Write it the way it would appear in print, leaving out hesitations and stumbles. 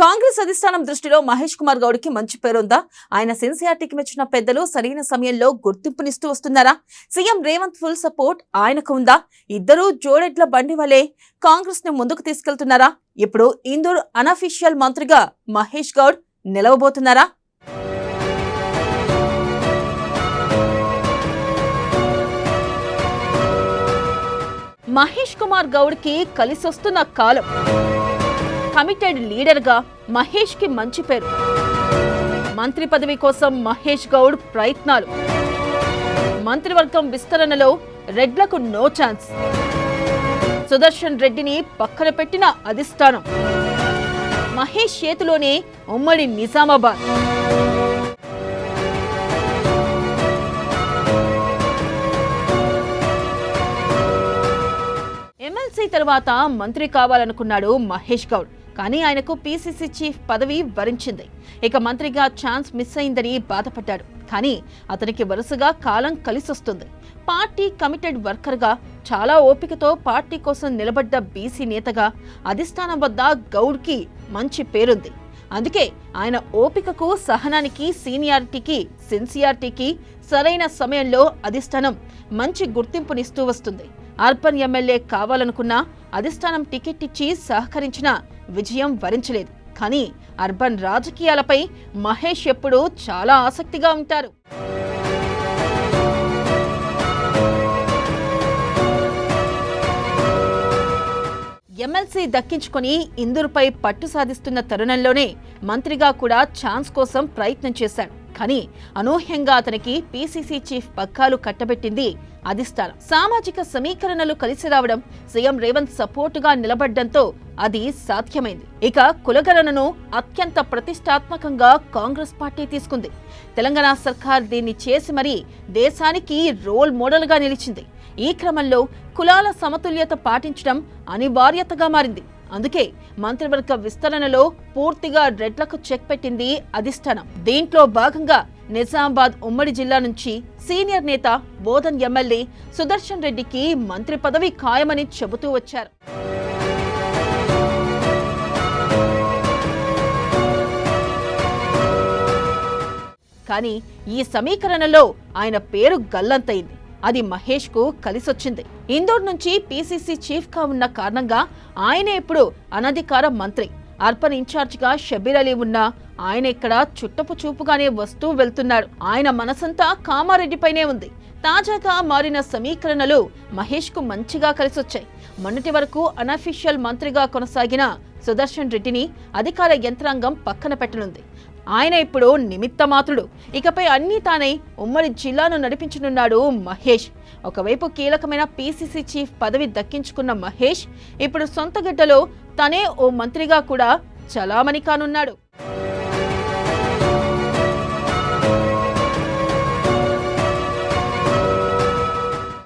కాంగ్రెస్ అధిష్టానం దృష్టిలో మహేష్ కుమార్ గౌడ్ కి మంచి పేరుందా? ఆయన సిన్సియారిటీకి మెచ్చిన పెద్దలు సరైన సమయంలో గుర్తింపునిస్తూ వస్తున్నారా? సీఎం రేవంత్ ఫుల్ సపోర్ట్ ఆయనకు ఉందా? ఇద్దరూ జోడెడ్ల బండి వలె కాంగ్రెస్ ని ముందుకు తీసుకెళ్తున్నారా? ఇప్పుడు ఇందూర్ అనఫీషియల్ మంత్రిగా మహేష్ గౌడ్ నిలవబోతున్నారా? మహేష్ కుమార్ గౌడ్ కి కలిసొస్తున్న కాలం. కమిటెడ్ లీడర్ గా మహేష్ కి మంచి పేరు. మంత్రి పదవి కోసం మహేష్ గౌడ్ ప్రయత్నాలు. మంత్రివర్గం విస్తరణలో రెడ్లకు నో ఛాన్స్. సుదర్శన్ రెడ్డిని పక్కన పెట్టిన అధిష్టానం. మహేష్ చేతిలోనే ఉమ్మడి నిజామాబాద్. ఎమ్మెల్సీ తర్వాత మంత్రి కావాలనుకున్నాడు మహేష్ గౌడ్. కానీ ఆయనకు పీసీసీ చీఫ్ పదవి వరించింది. ఇక మంత్రిగా ఛాన్స్ మిస్ అయిందని బాధపడ్డాడు. కానీ అతనికి వరుసగా కాలం కలిసొస్తుంది. పార్టీ కమిటెడ్ వర్కర్గా చాలా ఓపికతో పార్టీ కోసం నిలబడ్డ బీసీ నేతగా అధిష్టానం వద్ద గౌడ్కి మంచి పేరుంది. అందుకే ఆయన ఓపికకు, సహనానికి, సీనియారిటీకి, సిన్సియారిటీకి సరైన సమయంలో అధిష్టానం మంచి గుర్తింపునిస్తూ వస్తుంది. అర్బన్ ఎమ్మెల్యే కావాలనుకున్నా అధిష్టానం టికెట్ ఇచ్చి సహకరించిన విజయం వరించలేదు. కానీ అర్బన్ రాజకీయాలపై మహేష్ ఎప్పుడూ చాలా ఆసక్తిగా ఉంటారు. ఎమ్మెల్సీ దక్కించుకుని ఇందూరుపై పట్టు సాధిస్తున్న తరుణంలోనే మంత్రిగా కూడా ఛాన్స్ కోసం ప్రయత్నం చేశాడు. కానీ అనూహ్యంగా అతనికి పీసీసీ చీఫ్ పగ్గాలు కట్టబెట్టింది అధిష్టానం. సామాజిక సమీకరణలు కలిసి రావడం, సీఎం రేవంత్ సపోర్టుగా నిలబడ్డంతో అది సాధ్యమైంది. ఇక కులగణనను అత్యంత ప్రతిష్టాత్మకంగా కాంగ్రెస్ పార్టీ తీసుకుంది. తెలంగాణ సర్కార్ దీన్ని చేసి మరీ దేశానికి రోల్ మోడల్ గా నిలిచింది. ఈ క్రమంలో కులాల సమతుల్యత పాటించడం అనివార్యతగా మారింది. అందుకే మంత్రివర్గ విస్తరణలో పూర్తిగా రెడ్లకు చెక్ పెట్టింది అధిష్టానం. దీంట్లో భాగంగా నిజామాబాద్ ఉమ్మడి జిల్లా నుంచి సీనియర్ నేత బోధన్ ఎమ్మెల్యే సుదర్శన్ రెడ్డికి మంత్రి పదవి ఖాయమని చెబుతూ వచ్చారు. కానీ ఈ సమీకరణలో ఆయన పేరు గల్లంతైంది. అది మహేష్ కు కలిసొచ్చింది. ఇందూర్ నుంచి పీసీసీ చీఫ్ గా ఉన్న కారణంగా ఆయనే ఇప్పుడు అనధికార మంత్రి. అర్బన్ ఇన్ఛార్జ్ గా షబీర్ అలీ ఉన్నా ఆయన ఇక్కడ చుట్టపు చూపుగానే వస్తూ వెళ్తున్నాడు. ఆయన మనసంతా కామారెడ్డిపైనే ఉంది. తాజాగా మారిన సమీకరణలు మహేష్ కు మంచిగా కలిసొచ్చాయి. మొన్నటి వరకు అనఫీషియల్ మంత్రిగా కొనసాగిన సుదర్శన్ రెడ్డిని అధికార యంత్రాంగం పక్కన పెట్టనుంది. ఆయన ఇప్పుడు నిమిత్త మాత్రుడు. ఇకపై అన్నీ తానే ఉమ్మడి జిల్లాను నడిపించనున్నాడు మహేష్. ఒకవైపు కీలకమైన పీసీసీ చీఫ్ పదవి దక్కించుకున్న మహేష్ ఇప్పుడు సొంత గడ్డలో తనే ఓ మంత్రిగా కూడా చలామణి కానున్నాడు.